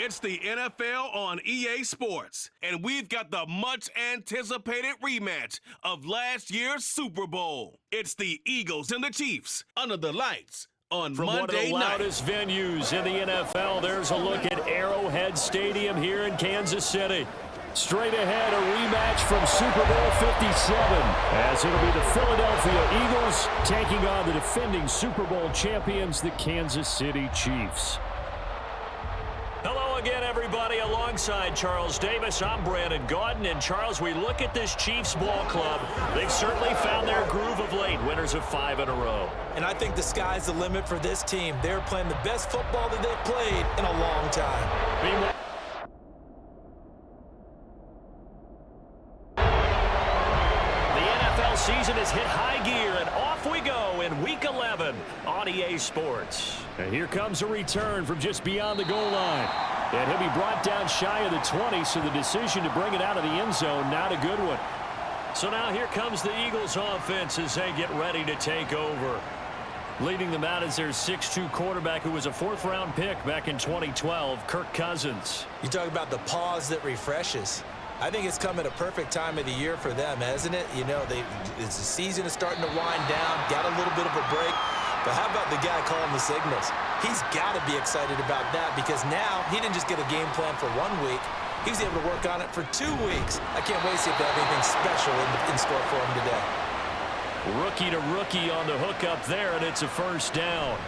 It's the NFL on EA Sports, and we've got the much-anticipated rematch of last year's Super Bowl. It's the Eagles and the Chiefs under the lights on From Monday night. One of the loudest venues in the NFL, there's a look at Arrowhead Stadium here in Kansas City. Straight ahead, a rematch from Super Bowl 57, as it'll be the Philadelphia Eagles taking on the defending Super Bowl champions, the Kansas City Chiefs. Hello again, everybody. Alongside Charles Davis, I'm Brandon Gaudin. And Charles, we look at this Chiefs ball club. They've certainly found their groove of late, winners of 5 in a row. And I think the sky's the limit for this team. They're playing the best football that they've played in a long time. Meanwhile, season has hit high gear, and off we go in Week 11 on EA Sports. And here comes a return from just beyond the goal line. And he'll be brought down shy of the 20, so the decision to bring it out of the end zone, not a good one. So now here comes the Eagles offense as they get ready to take over. Leading them out is their 6'2 quarterback who was a 4th-round pick back in 2012, Kirk Cousins. You talk about the pause that refreshes. I think it's come at a perfect time of the year for them, hasn't it? You know, the season is starting to wind down, got a little bit of a break. But how about the guy calling the signals? He's got to be excited about that because now he didn't just get a game plan for 1 week. He was able to work on it for 2 weeks. I can't wait to see if they have anything special in store for him today. Rookie to rookie on the hook up there, and it's a first down.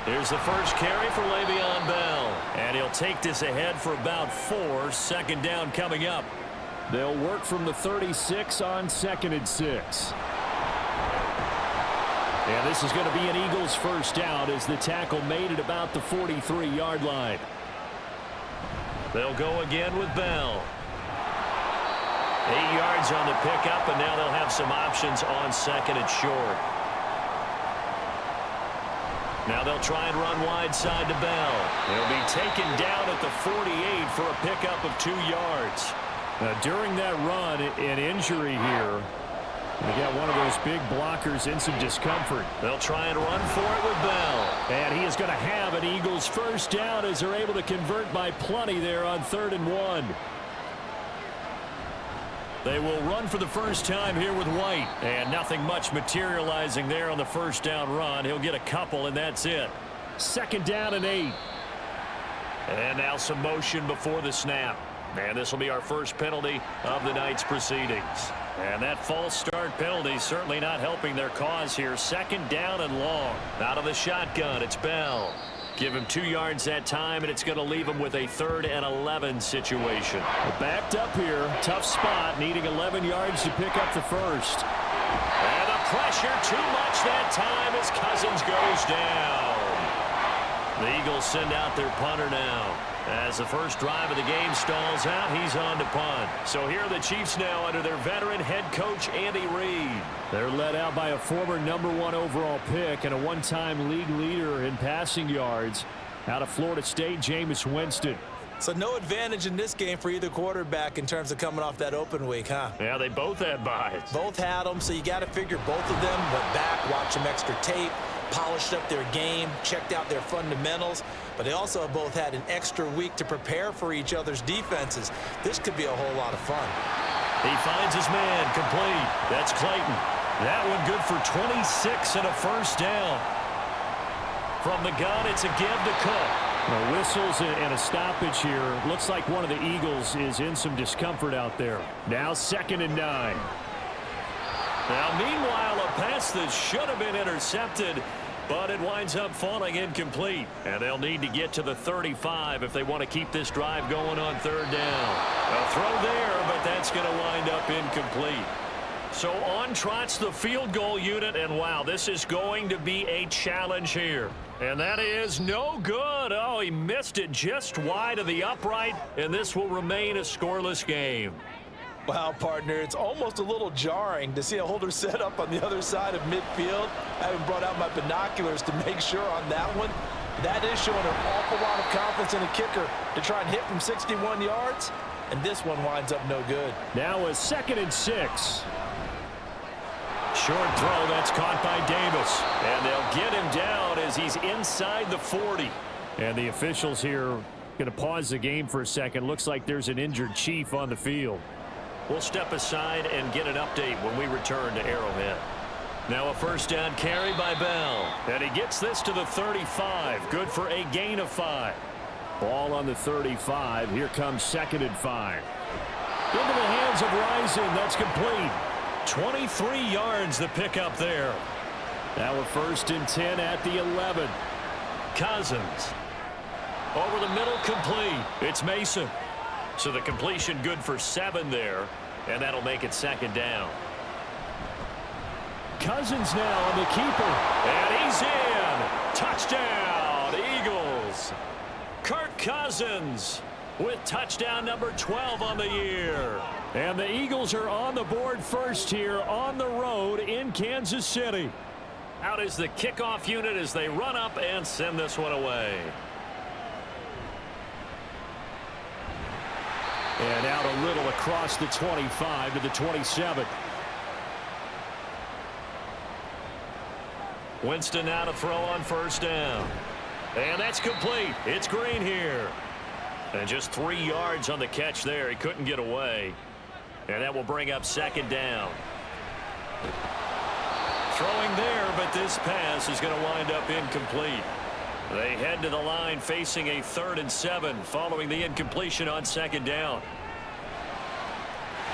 Here's the first carry for Le'Veon Bell. And he'll take this ahead for about 4. Second down coming up. They'll work from the 36 on 2nd and 6. And this is going to be an Eagles first down as the tackle made it about the 43-yard line. They'll go again with Bell. 8 yards on the pickup, and now they'll have some options on 2nd and short. Now they'll try and run wide side to Bell. He'll be taken down at the 48 for a pickup of 2 yards. Now, during that run, an injury here. They got one of those big blockers in some discomfort. They'll try and run for it with Bell. And he is going to have an Eagles first down as they're able to convert by plenty there on 3rd and 1. They will run for the first time here with White. And nothing much materializing there on the first down run. He'll get a couple, and that's it. 2nd down and 8. And now some motion before the snap. And this will be our first penalty of the night's proceedings. And that false start penalty certainly not helping their cause here. 2nd down and long. Out of the shotgun, it's Bell. Give him 2 yards that time, and it's going to leave him with a 3rd and 11 situation. Backed up here, tough spot, needing 11 yards to pick up the first. And the pressure too much that time as Cousins goes down. The Eagles send out their punter now. As the first drive of the game stalls out, he's on to punt. So here are the Chiefs now under their veteran head coach, Andy Reid. They're led out by a former #1 overall pick and a one-time league leader in passing yards. Out of Florida State, Jameis Winston. So no advantage in this game for either quarterback in terms of coming off that open week, huh? Yeah, they both had buys. Both had them, so you got to figure both of them went back, watched some extra tape, polished up their game, checked out their fundamentals, but they also both had an extra week to prepare for each other's defenses. This could be a whole lot of fun. He finds his man, complete. That's Clayton. That one good for 26 and a first down. From the gun, it's a give to Cook. Now, whistles and a stoppage here. Looks like one of the Eagles is in some discomfort out there. Now 2nd and 9. Now, meanwhile, a pass that should have been intercepted, but it winds up falling incomplete. And they'll need to get to the 35 if they want to keep this drive going on 3rd down. A throw there, but that's going to wind up incomplete. So on trots the field goal unit, and wow, this is going to be a challenge here. And that is no good. Oh, he missed it just wide of the upright, and this will remain a scoreless game. Wow, partner, it's almost a little jarring to see a holder set up on the other side of midfield. I haven't brought out my binoculars to make sure on that one. That is showing an awful lot of confidence in a kicker to try and hit from 61 yards, and this one winds up no good. Now a 2nd and 6. Short throw, that's caught by Davis. And they'll get him down as he's inside the 40. And the officials here Going to pause the game for a second. Looks like there's an injured Chief on the field. We'll step aside and get an update when we return to Arrowhead. Now a first down carry by Bell. And he gets this to the 35. Good for a gain of 5. Ball on the 35. Here comes 2nd and 5. Into the hands of Rising. That's complete. 23 yards the pickup there. Now a 1st and 10 at the 11. Cousins. Over the middle, complete. It's Mason. So the completion good for 7 there, and that'll make it 2nd down. Cousins now on the keeper. And he's in. Touchdown, Eagles. Kirk Cousins with touchdown number 12 on the year. And the Eagles are on the board first here on the road in Kansas City. Out is the kickoff unit as they run up and send this one away. And out a little across the 25 to the 27. Winston now to throw on 1st down. And that's complete. It's Green here. And just 3 yards on the catch there. He couldn't get away. And that will bring up 2nd down. Throwing there, but this pass is going to wind up incomplete. They head to the line facing a 3rd and 7 following the incompletion on 2nd down.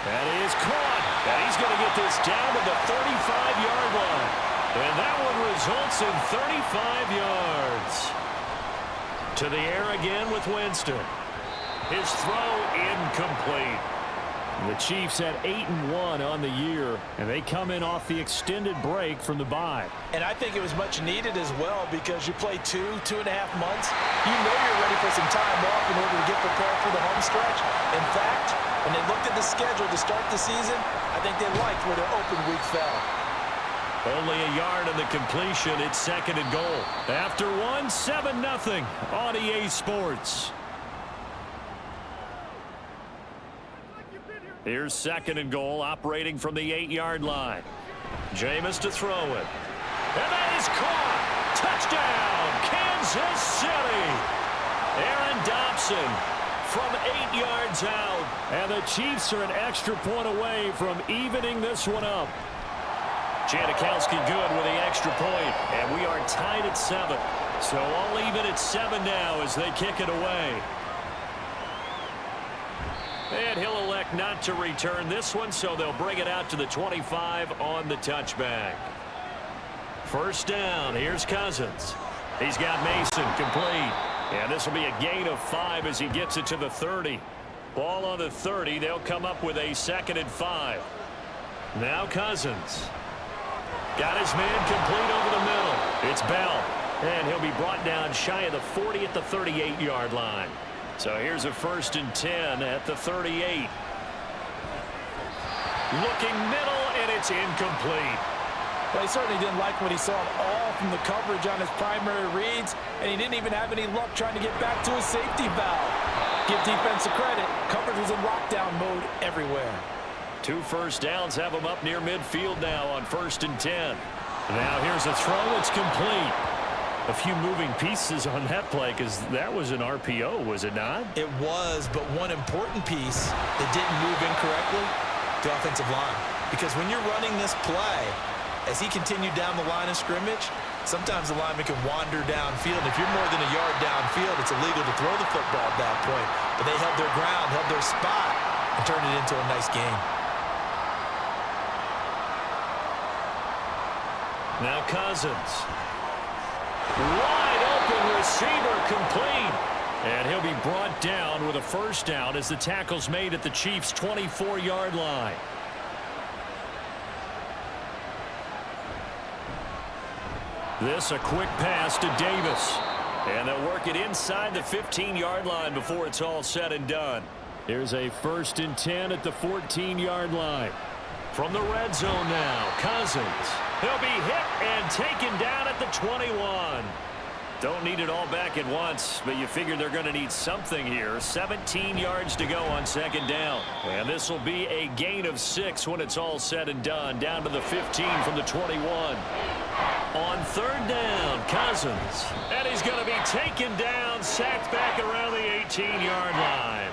That is caught. And he's going to get this down to the 35-yard line. And that one results in 35 yards. To the air again with Winston. His throw incomplete. The Chiefs had 8-1 on the year, and they come in off the extended break from the bye. And I think it was much needed as well because you play 2.5 months. You know you're ready for some time off in order to get prepared for the home stretch. In fact, when they looked at the schedule to start the season, I think they liked where their open week fell. Only a yard on the completion. It's 2nd and goal. After 7-0 on EA Sports. Here's 2nd and goal, operating from the 8-yard line. Jameis to throw it. And that is caught. Touchdown, Kansas City. Aaron Dobson from 8 yards out. And the Chiefs are an extra point away from evening this one up. Janikowski good with the extra point, and we are tied at 7. So all even at 7 now as they kick it away. And he'll elect not to return this one, so they'll bring it out to the 25 on the touchback. 1st down. Here's Cousins. He's got Mason complete. And this will be a gain of 5 as he gets it to the 30. Ball on the 30. They'll come up with a 2nd and 5. Now Cousins. Got his man complete over the middle. It's Bell. And he'll be brought down shy of the 40 at the 38-yard line. So here's a 1st and 10 at the 38. Looking middle, and it's incomplete. Well, he certainly didn't like what he saw at all from the coverage on his primary reads, and he didn't even have any luck trying to get back to his safety valve. Give defense a credit. Coverage was in lockdown mode everywhere. 2 first downs have him up near midfield now on 1st and 10. Now here's a throw. It's complete. A few moving pieces on that play because that was an RPO, was it not? It was, but one important piece that didn't move incorrectly, the offensive line. Because when you're running this play, as he continued down the line of scrimmage, sometimes the lineman can wander downfield. If you're more than a yard downfield, it's illegal to throw the football at that point. But they held their ground, held their spot, and turned it into a nice game. Now Cousins. Wide open receiver complete. And he'll be brought down with a 1st down as the tackle's made at the Chiefs' 24-yard line. This a quick pass to Davis. And they'll work it inside the 15-yard line before it's all said and done. Here's a 1st and 10 at the 14-yard line. From the red zone now, Cousins. He'll be hit and taken down at the 21. Don't need it all back at once, but you figure they're going to need something here. 17 yards to go on 2nd down. And this will be a gain of 6 when it's all said and done. Down to the 15 from the 21. On third down, Cousins. And he's going to be taken down, sacked back around the 18-yard line.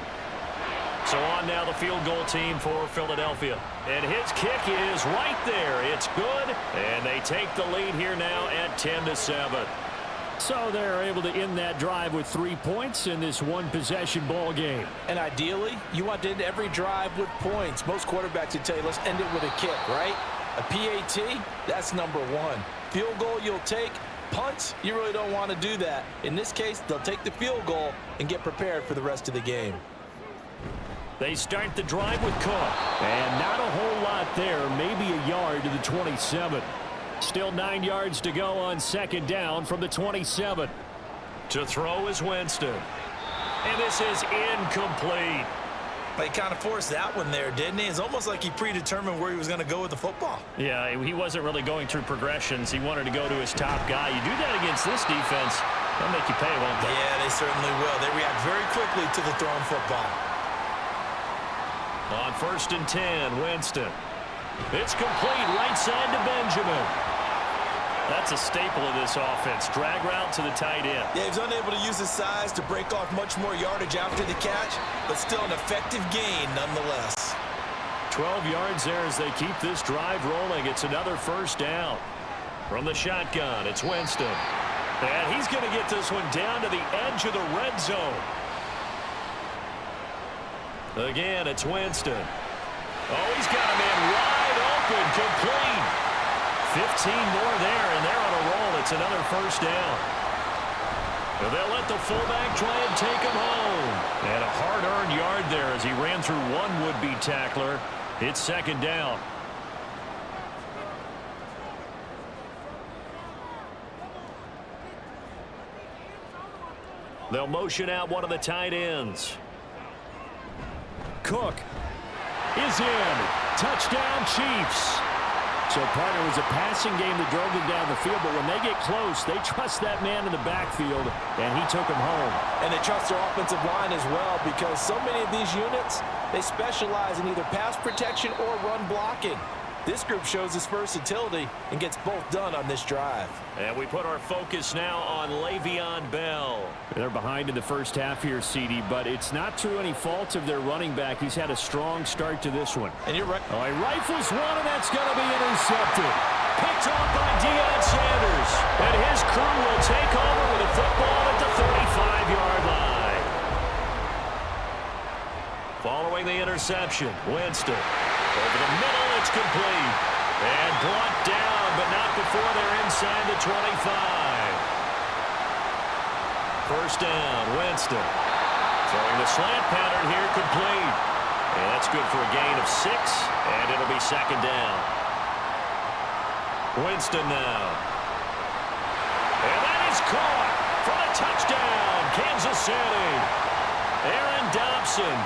So on now the field goal team for Philadelphia. And his kick is right there. It's good. And they take the lead here now at 10-7. So they're able to end that drive with 3 points in this one-possession ball game. And ideally, you want to end every drive with points. Most quarterbacks would tell you, let's end it with a kick, right? A PAT, that's number one. Field goal you'll take. Punts, you really don't want to do that. In this case, they'll take the field goal and get prepared for the rest of the game. They start the drive with Cook. And not a whole lot there, maybe a yard to the 27. Still 9 yards to go on second down from the 27. To throw is Winston. And this is incomplete. He kind of forced that one there, didn't he? It's almost like he predetermined where he was going to go with the football. Yeah, he wasn't really going through progressions. He wanted to go to his top guy. You do that against this defense, they'll make you pay, won't they? Yeah, they certainly will. They react very quickly to the thrown football. On 1st and 10, Winston. It's complete right side to Benjamin. That's a staple of this offense. Drag route to the tight end. Yeah, he's unable to use his size to break off much more yardage after the catch, but still an effective gain nonetheless. 12 yards there as they keep this drive rolling. It's another first down. From the shotgun, it's Winston. And he's going to get this one down to the edge of the red zone. Again, it's Winston. Oh, he's got a man wide open, complete. 15 more there, and they're on a roll. It's another first down. And they'll let the fullback try and take him home. And a hard-earned yard there as he ran through one would-be tackler. It's second down. They'll motion out one of the tight ends. Cook is in. Touchdown, Chiefs. So, partner, it was a passing game that drove them down the field, but when they get close, they trust that man in the backfield, and he took him home. And they trust their offensive line as well, because so many of these units, they specialize in either pass protection or run blocking. This group shows its versatility and gets both done on this drive. And we put our focus now on Le'Veon Bell. They're behind in the first half here, CD, but it's not through any fault of their running back. He's had a strong start to this one. And you're right. Oh, he rifles one, and that's going to be intercepted. Picked off by Deion Sanders. And his crew will take over with a football at the 35-yard line. Following the interception, Winston. Over the middle, it's complete. And brought down, but not before they're inside the 25. First down, Winston. Throwing the slant pattern here, complete. And that's good for a gain of 6, and it'll be second down. Winston now. And that is caught for a touchdown, Kansas City. Aaron Dobson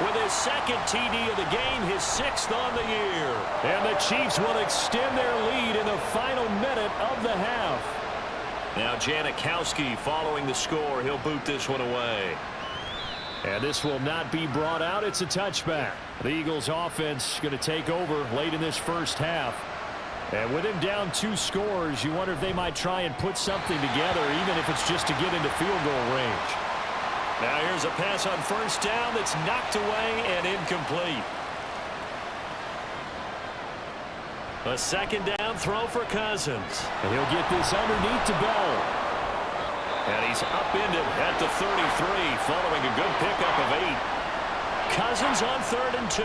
with his second TD of the game, his 6th on the year. And the Chiefs will extend their lead in the final minute of the half. Now Janikowski following the score. He'll boot this one away. And this will not be brought out. It's a touchback. The Eagles offense going to take over late in this first half. And with him down 2 scores, you wonder if they might try and put something together, even if it's just to get into field goal range. Now here's a pass on first down that's knocked away and incomplete. A second down throw for Cousins. And he'll get this underneath to Bell. And he's upended at the 33 following a good pickup of 8. Cousins on 3rd and 2.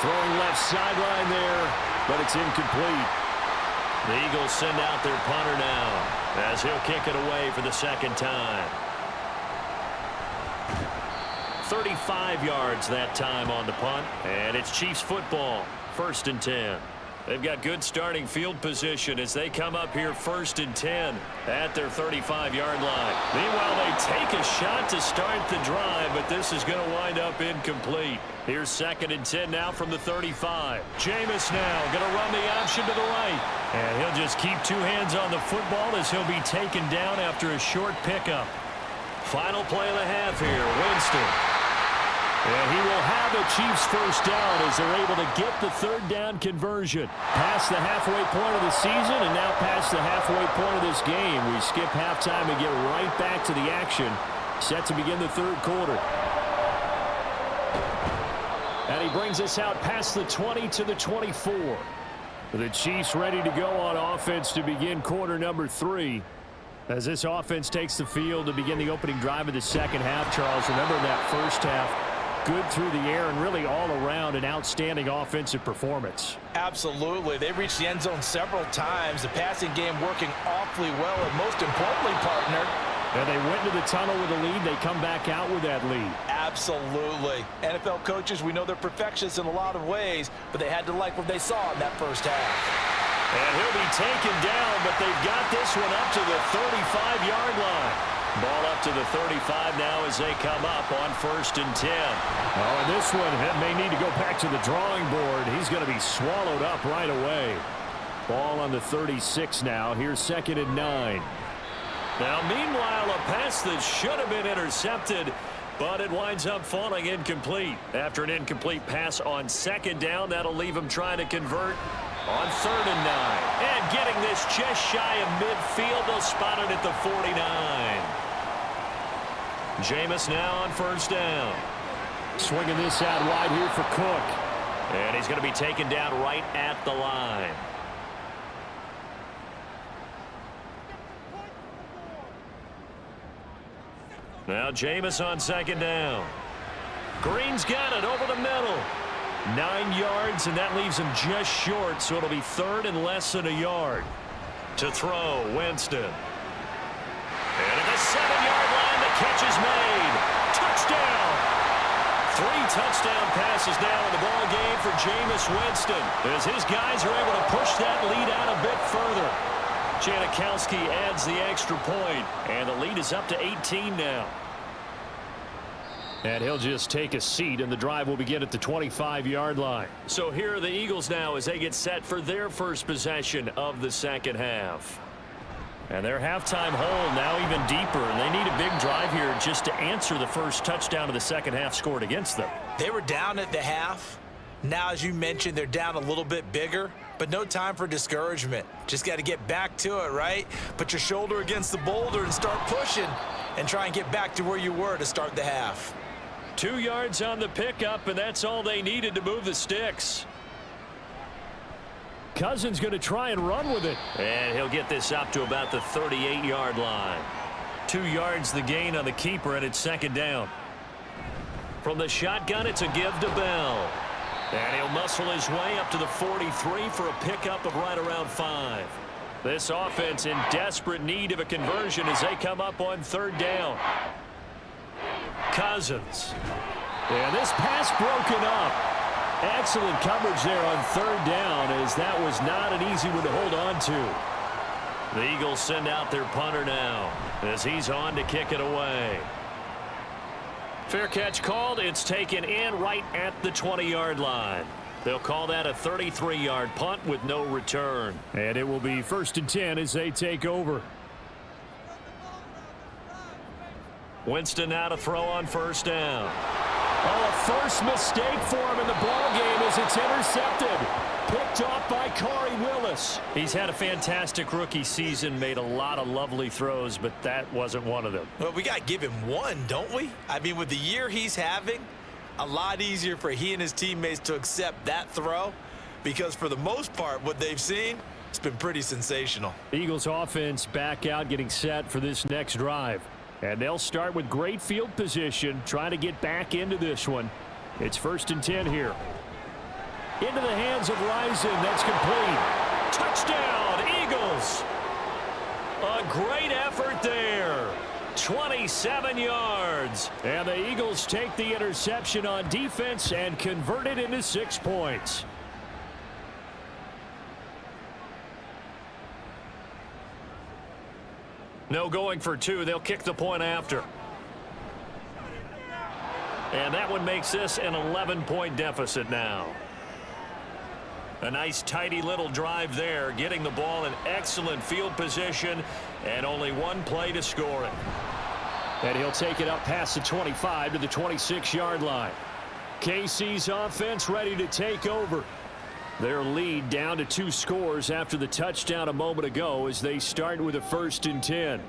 Throwing left sideline there, but it's incomplete. The Eagles send out their punter now as he'll kick it away for the second time. 35 yards that time on the punt, and it's Chiefs football, 1st and 10. They've got good starting field position as they come up here 1st and 10 at their 35-yard line. Meanwhile, they take a shot to start the drive, but this is going to wind up incomplete. Here's 2nd and 10 now from the 35. Jameis now going to run the option to the right. And he'll just keep 2 hands on the football as he'll be taken down after a short pickup. Final play of the half here, Winston. And he will have a Chiefs first down as they're able to get the third down conversion. Past the halfway point of the season and now past the halfway point of this game. We skip halftime and get right back to the action. Set to begin the third quarter. And he brings us out past the 20 to the 24. The Chiefs ready to go on offense to begin quarter number 3. As this offense takes the field to begin the opening drive of the second half, Charles, remember in that first half, good through the air and really all around an outstanding offensive performance. Absolutely. They reached the end zone several times. The passing game working awfully well, and most importantly, partner, and they went to the tunnel with a lead. They come back out with that lead. Absolutely. NFL coaches, we know they're perfectionists in a lot of ways, but they had to like what they saw in that first half. And he'll be taken down, but they've got this one up to the 35-yard line. Ball up to the 35 now as they come up on 1st and 10. Oh, and this one may need to go back to the drawing board. He's going to be swallowed up right away. Ball on the 36 now. Here's 2nd and 9. Now, meanwhile, a pass that should have been intercepted, but it winds up falling incomplete. After an incomplete pass on 2nd down, that'll leave him trying to convert on 3rd and 9. And getting this just shy of midfield, they'll spot it at the 49. Jameis now on 1st down. Swinging this out wide here for Cook. And he's going to be taken down right at the line. Now Jameis on 2nd down. Green's got it over the middle. 9 yards, and that leaves him just short, so it'll be 3rd and less than a yard. To throw, Winston. And at the 7-yard line, the catch is made. Touchdown! 3 touchdown passes now in the ball game for Jameis Winston, as his guys are able to push that lead out a bit further. Janikowski adds the extra point, and the lead is up to 18 now. And he'll just take a seat, and the drive will begin at the 25-yard line. So here are the Eagles now as they get set for their first possession of the second half. And their halftime hole now even deeper, and they need a big drive here just to answer the first touchdown of the second half scored against them. They were down at the half. Now, as you mentioned, they're down a little bit bigger, but no time for discouragement. Just got to get back to it, right? Put your shoulder against the boulder and start pushing and try and get back to where you were to start the half. 2 yards on the pickup, and that's all they needed to move the sticks. Cousins going to try and run with it. And he'll get this up to about the 38-yard line. 2 yards the gain on the keeper, and it's 2nd down. From the shotgun, it's a give to Bell. And he'll muscle his way up to the 43 for a pickup of right around 5. This offense in desperate need of a conversion as they come up on 3rd down. Cousins. And this pass broken up. Excellent coverage there on 3rd down, as that was not an easy one to hold on to. The Eagles send out their punter now as he's on to kick it away. Fair catch called. It's taken in right at the 20-yard line. They'll call that a 33-yard punt with no return. And it will be 1st and 10 as they take over. Winston now to throw on 1st down. Oh, a first mistake for him in the ball game as it's intercepted. Picked off by Corey Willis. He's had a fantastic rookie season, made a lot of lovely throws, but that wasn't one of them. Well, we got to give him one, don't we? I mean, with the year he's having, a lot easier for he and his teammates to accept that throw, because for the most part, what they've seen, it's been pretty sensational. Eagles offense back out, getting set for this next drive. And they'll start with great field position, trying to get back into this one. It's 1st and 10 here. Into the hands of Rison. That's complete. Touchdown, Eagles. A great effort there. 27 yards. And the Eagles take the interception on defense and convert it into 6 points. No going for 2. They'll kick the point after. And that one makes this an 11-point deficit now. A nice, tidy little drive there, getting the ball in excellent field position, and only one play to score it. And he'll take it up past the 25 to the 26-yard line. KC's offense ready to take over. Their lead down to 2 scores after the touchdown a moment ago as they start with a 1st and 10.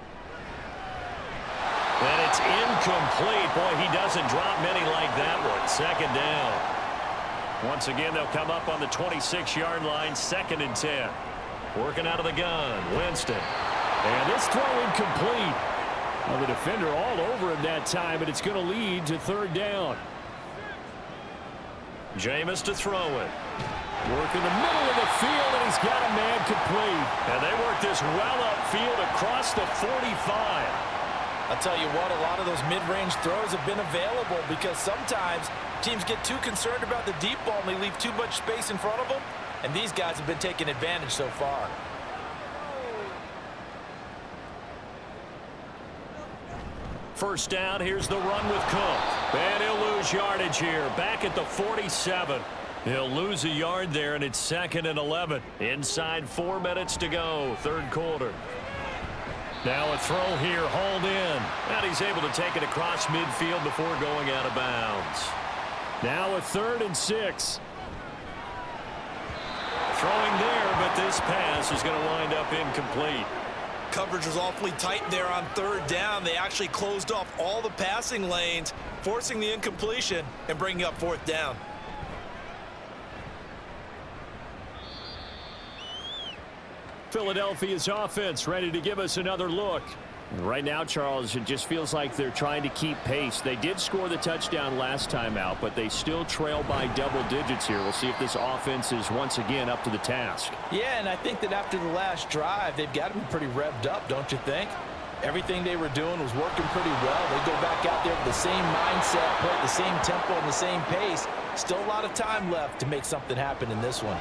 And it's incomplete. Boy, he doesn't drop many like that one. 2nd down. Once again, they'll come up on the 26-yard line, 2nd and 10. Working out of the gun, Winston. And this throw incomplete. Well, the defender all over him that time, and it's going to lead to 3rd down. Jameis to throw it. Work in the middle of the field, and he's got a man complete. And they work this well upfield across the 45. I'll tell you what, a lot of those mid-range throws have been available because sometimes teams get too concerned about the deep ball and they leave too much space in front of them, and these guys have been taking advantage so far. First down, here's the run with Cook. And he'll lose yardage here, back at the 47. He'll lose a yard there, and it's 2nd and 11. Inside 4 minutes to go, 3rd quarter. Now a throw here, hauled in. And he's able to take it across midfield before going out of bounds. Now a 3rd and 6. Throwing there, but this pass is going to wind up incomplete. Coverage was awfully tight there on 3rd down. They actually closed off all the passing lanes, forcing the incompletion and bringing up 4th down. Philadelphia's offense ready to give us another look. Right now, Charles, it just feels like they're trying to keep pace. They did score the touchdown last time out, but they still trail by double digits here. We'll see if this offense is once again up to the task. Yeah, and I think that after the last drive, they've got to be pretty revved up, don't you think? Everything they were doing was working pretty well. They go back out there with the same mindset, play at the same tempo and the same pace. Still a lot of time left to make something happen in this one.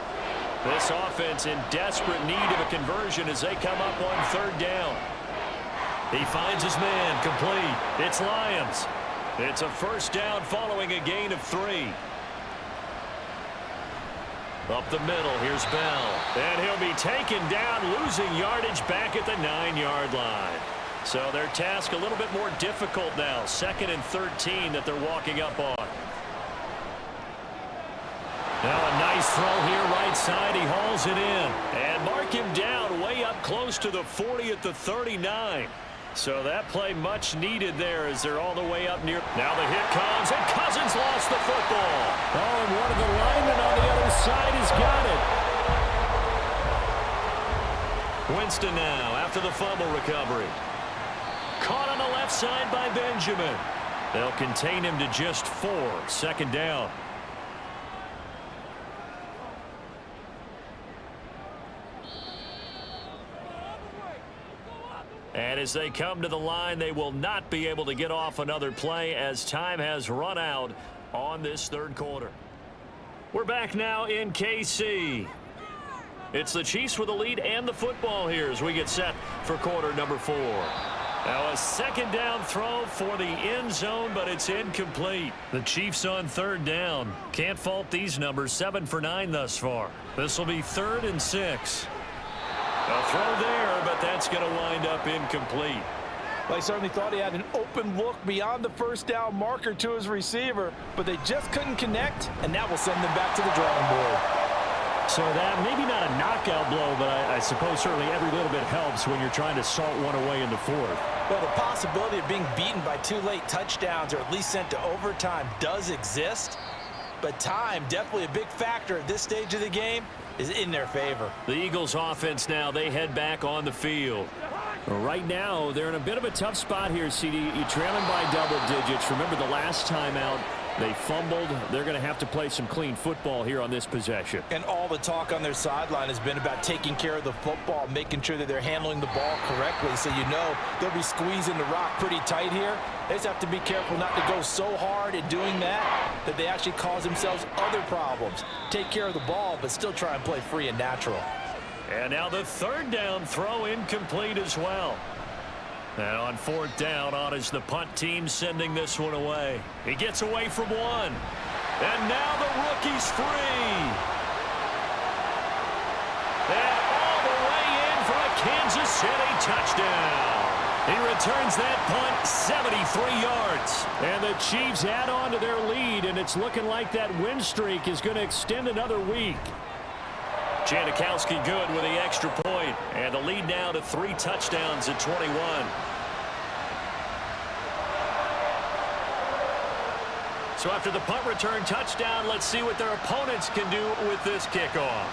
This offense in desperate need of a conversion as they come up on 3rd down. He finds his man, complete. It's Lyons. It's a 1st down following a gain of 3. Up the middle, here's Bell. And he'll be taken down, losing yardage back at the 9-yard line. So their task a little bit more difficult now. 2nd and 13 that they're walking up on. Now a nice throw here right side. He hauls it in. And mark him down way up close to the 40 at the 39. So that play much needed there as they're all the way up near. Now the hit comes, and Cousins lost the football. Oh, and one of the linemen on the other side has got it. Winston now after the fumble recovery. Caught on the left side by Benjamin. They'll contain him to just 4. 2nd down. And as they come to the line, they will not be able to get off another play as time has run out on this 3rd quarter. We're back now in KC. It's the Chiefs with the lead and the football here as we get set for quarter number 4. Now a 2nd down throw for the end zone, but it's incomplete. The Chiefs on 3rd down. Can't fault these numbers, 7 for 9 thus far. This will be 3rd and 6. A throw there, but that's going to wind up incomplete. Well, he certainly thought he had an open look beyond the 1st down marker to his receiver, but they just couldn't connect, and that will send them back to the drawing board. So that maybe not a knockout blow, but I suppose certainly every little bit helps when you're trying to salt one away in the 4th. Well, the possibility of being beaten by 2 late touchdowns or at least sent to overtime does exist, but time, definitely a big factor at this stage of the game, is in their favor. The Eagles offense now, they head back on the field. Right now, they're in a bit of a tough spot here, CD. You're trailing by double digits. Remember the last time out, they fumbled. They're going to have to play some clean football here on this possession. And all the talk on their sideline has been about taking care of the football, making sure that they're handling the ball correctly. So you know they'll be squeezing the rock pretty tight here. They just have to be careful not to go so hard in doing that they actually cause themselves other problems. Take care of the ball, but still try and play free and natural. And now the 3rd down throw incomplete as well. And on 4th down, on is the punt team sending this one away. He gets away from one. And now the rookie's free. And all the way in for a Kansas City touchdown. He returns that punt 73 yards. And the Chiefs add on to their lead, and it's looking like that win streak is going to extend another week. Janikowski good with the extra point, and the lead now to 3 touchdowns at 21. So after the punt return touchdown, let's see what their opponents can do with this kickoff.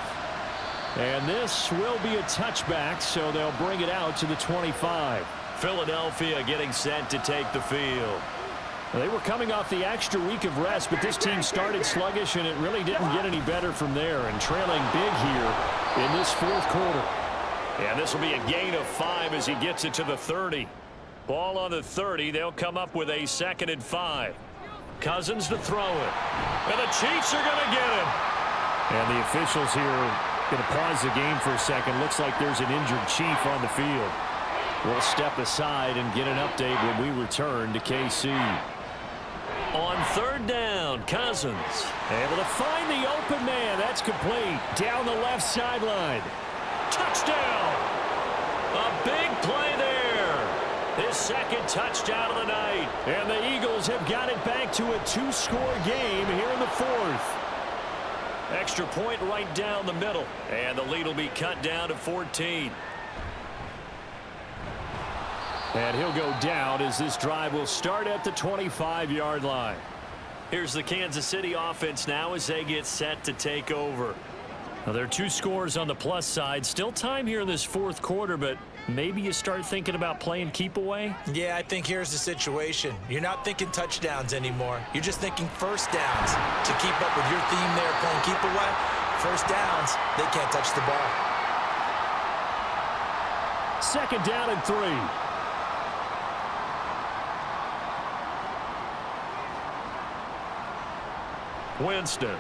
And this will be a touchback, so they'll bring it out to the 25. Philadelphia getting set to take the field. They were coming off the extra week of rest, but this team started sluggish, and it really didn't get any better from there, and trailing big here in this fourth quarter. And this will be a gain of 5 as he gets it to the 30. Ball on the 30. They'll come up with a 2nd and 5. Cousins to throw it. And the Chiefs are going to get him. And the officials here are going to pause the game for a second. Looks like there's an injured Chief on the field. We'll step aside and get an update when we return to KC. On 3rd down, Cousins. Able to find the open man. That's complete. Down the left sideline. Touchdown! A big play there. His 2nd touchdown of the night. And the Eagles have got it back to a 2-score game here in the 4th. Extra point right down the middle. And the lead will be cut down to 14. And he'll go down as this drive will start at the 25-yard line. Here's the Kansas City offense now as they get set to take over. Now, there are 2 scores on the plus side. Still time here in this 4th quarter, but maybe you start thinking about playing keep away? Yeah, I think here's the situation. You're not thinking touchdowns anymore. You're just thinking first downs. To keep up with your theme there playing keep away, first downs, they can't touch the ball. 2nd down and 3. Winston.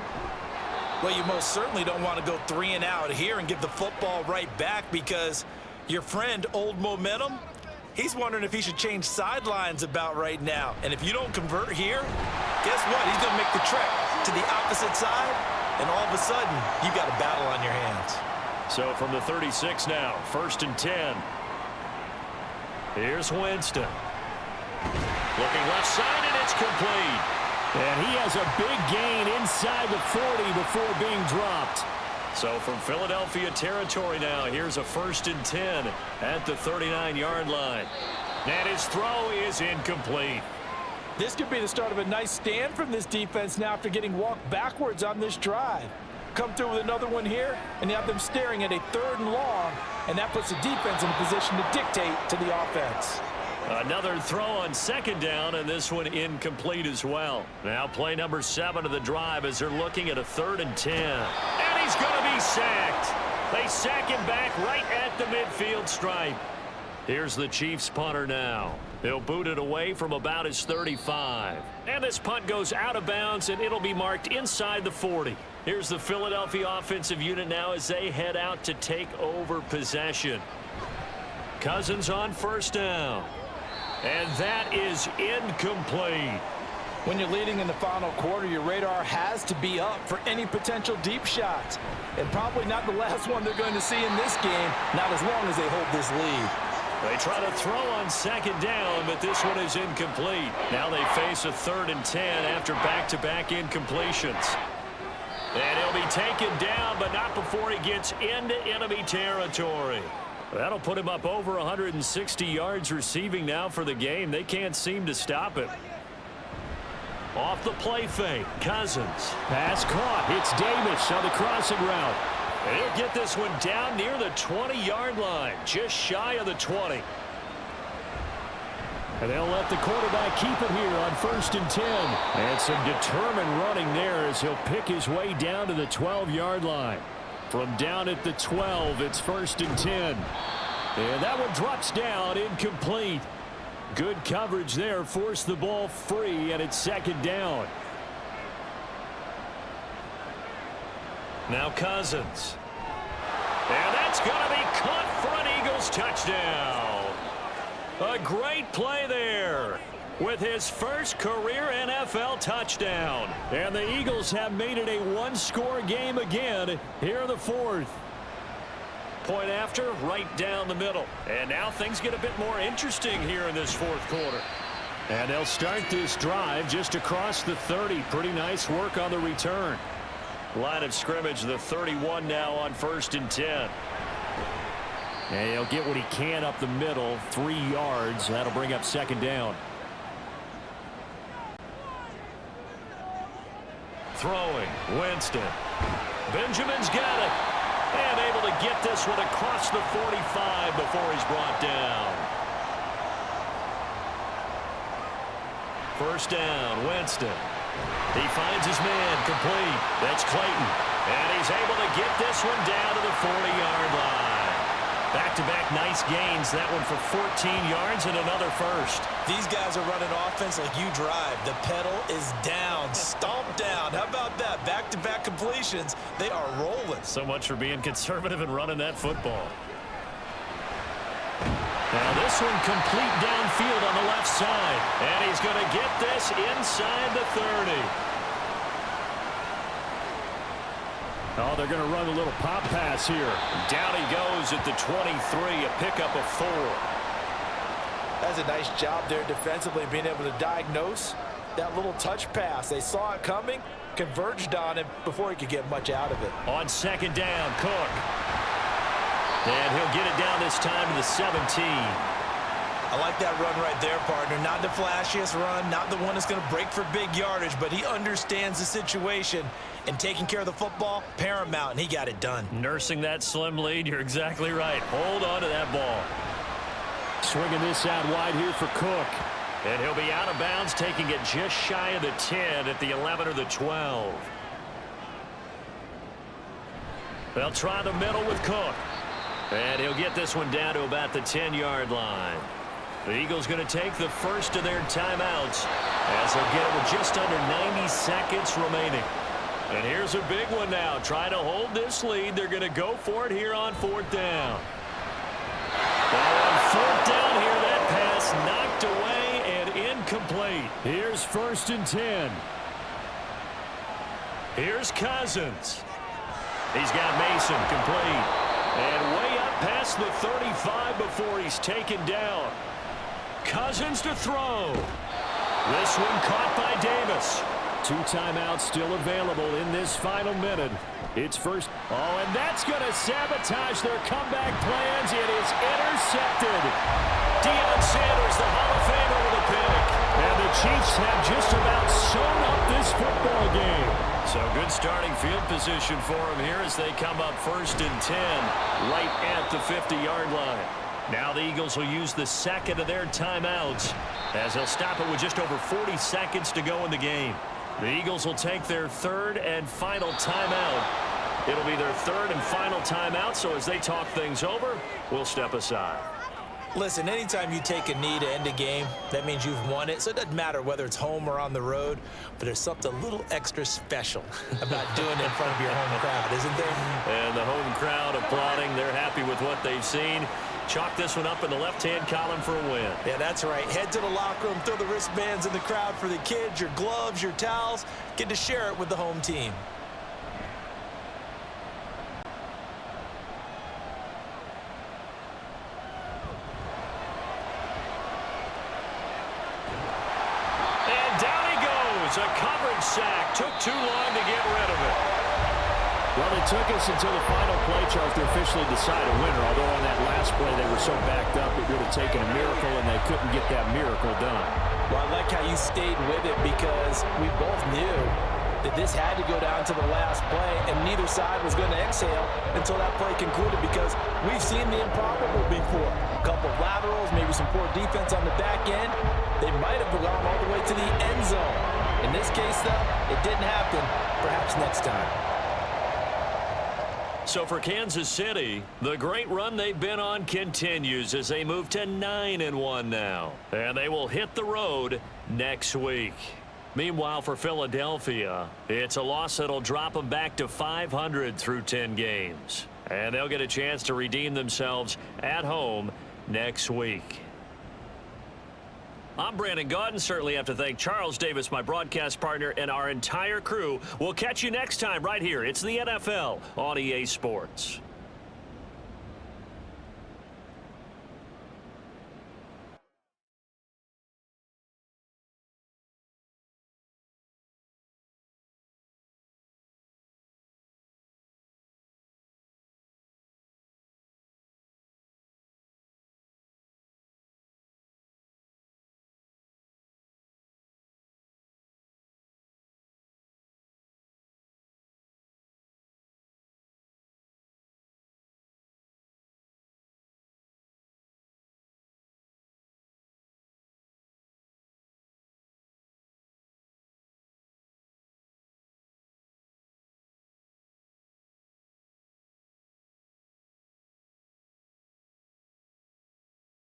Well, you most certainly don't want to go 3 and out here and give the football right back, because your friend, Old Momentum, he's wondering if he should change sidelines about right now. And if you don't convert here, guess what? He's going to make the trek to the opposite side, and all of a sudden, you got a battle on your hands. So from the 36 now, 1st and 10. Here's Winston. Looking left side, and it's complete. And he has a big gain inside the 40 before being dropped. So from Philadelphia territory now, here's a 1st and 10 at the 39-yard line. And his throw is incomplete. This could be the start of a nice stand from this defense now after getting walked backwards on this drive. Come through with another one here, and you have them staring at a 3rd and long, and that puts the defense in a position to dictate to the offense. Another throw on 2nd down, and this one incomplete as well. Now play number 7 of the drive as they're looking at a 3rd and 10. And he's going to be sacked. They sack him back right at the midfield stripe. Here's the Chiefs punter now. He'll boot it away from about his 35. And this punt goes out of bounds, and it'll be marked inside the 40. Here's the Philadelphia offensive unit now as they head out to take over possession. Cousins on 1st down. And that is incomplete. When you're leading in the final quarter, your radar has to be up for any potential deep shots. And probably not the last one they're going to see in this game, not as long as they hold this lead. They try to throw on 2nd down, but this one is incomplete. Now they face a 3rd and 10 after back-to-back incompletions. And he'll be taken down, but not before he gets into enemy territory. That'll put him up over 160 yards receiving now for the game. They can't seem to stop him. Off the play fake, Cousins. Pass caught. It's Davis on the crossing route. And he'll get this one down near the 20-yard line, just shy of the 20. And they'll let the quarterback keep it here on 1st and 10. And some determined running there as he'll pick his way down to the 12-yard line. From down at the 12, it's 1st and 10. And that one drops down, incomplete. Good coverage there, forced the ball free, and it's 2nd down. Now Cousins. And that's going to be caught for an Eagles touchdown. A great play there with his first career NFL touchdown. And the Eagles have made it a 1-score game again here in the 4th. point after, right down the middle. And now things get a bit more interesting here in this fourth quarter. And they'll start this drive just across the 30. Pretty nice work on the return. Line of scrimmage, the 31 now on 1st and 10. And he'll get what he can up the middle, 3 yards. That'll bring up 2nd down. Throwing, Winston. Benjamin's got it. And able to get this one across the 45 before he's brought down. 1st down, Winston. He finds his man complete. That's Clayton. And he's able to get this one down to the 40-yard line. Back-to-back nice gains. That one for 14 yards and another first. These guys are running offense like you drive. The pedal is down, stomp down. How about that? Back-to-back completions. They are rolling. So much for being conservative and running that football. Now this one complete downfield on the left side. And he's going to get this inside the 30. Oh, they're going to run a little pop pass here. Down he goes at the 23, a pickup of 4. That's a nice job there defensively, being able to diagnose that little touch pass. They saw it coming, converged on him before he could get much out of it. On 2nd down, Cook. And he'll get it down this time to the 17. I like that run right there, partner. Not the flashiest run, not the one that's going to break for big yardage, but he understands the situation, and taking care of the football, paramount, and he got it done. Nursing that slim lead, you're exactly right. Hold on to that ball. Swinging this out wide here for Cook. And he'll be out of bounds, taking it just shy of the 10 at the 11 or the 12. They'll try the middle with Cook. And he'll get this one down to about the 10-yard line. The Eagles going to take the first of their timeouts as they'll get it with just under 90 seconds remaining. And here's a big one now. Try to hold this lead. They're going to go for it here on 4th down. On 4th down here, that pass knocked away and incomplete. Here's 1st and 10. Here's Cousins. He's got Mason complete. And way up past the 35 before he's taken down. Cousins to throw. This one caught by Davis. 2 timeouts still available in this final minute. It's first. Oh, and that's going to sabotage their comeback plans. It is intercepted. Deion Sanders, the Hall of Famer, with a pick. And the Chiefs have just about sewn up this football game. So good starting field position for them here as they come up 1st and 10 right at the 50-yard line. Now the Eagles will use the second of their timeouts as they'll stop it with just over 40 seconds to go in the game. The Eagles will take their 3rd and final timeout. It'll be their 3rd and final timeout, so as they talk things over, we'll step aside. Listen, anytime you take a knee to end a game, that means you've won it. So it doesn't matter whether it's home or on the road, but there's something a little extra special about doing it in front of your home crowd, isn't there? And the home crowd applauding. They're happy with what they've seen. Chalk this one up in the left-hand column for a win. Yeah, that's right. Head to the locker room, throw the wristbands in the crowd for the kids, your gloves, your towels. Get to share it with the home team. A coverage sack. Took too long to get rid of it. Well, it took us until the final play, Charles, to officially decide a winner. Although on that last play they were so backed up, it would have taken a miracle, and they couldn't get that miracle done. Well, I like how you stayed with it because we both knew that this had to go down to the last play, and neither side was going to exhale until that play concluded because we've seen the improbable before. A couple of laterals, maybe some poor defense on the back end. They might have gone all the way to the end zone. In this case, though, it didn't happen. Perhaps next time. So for Kansas City, the great run they've been on continues as they move to 9-1 now. And they will hit the road next week. Meanwhile, for Philadelphia, it's a loss that'll drop them back to 500 through 10 games. And they'll get a chance to redeem themselves at home next week. I'm Brandon Gaudin. Certainly have to thank Charles Davis, my broadcast partner, and our entire crew. We'll catch you next time right here. It's the NFL on EA Sports.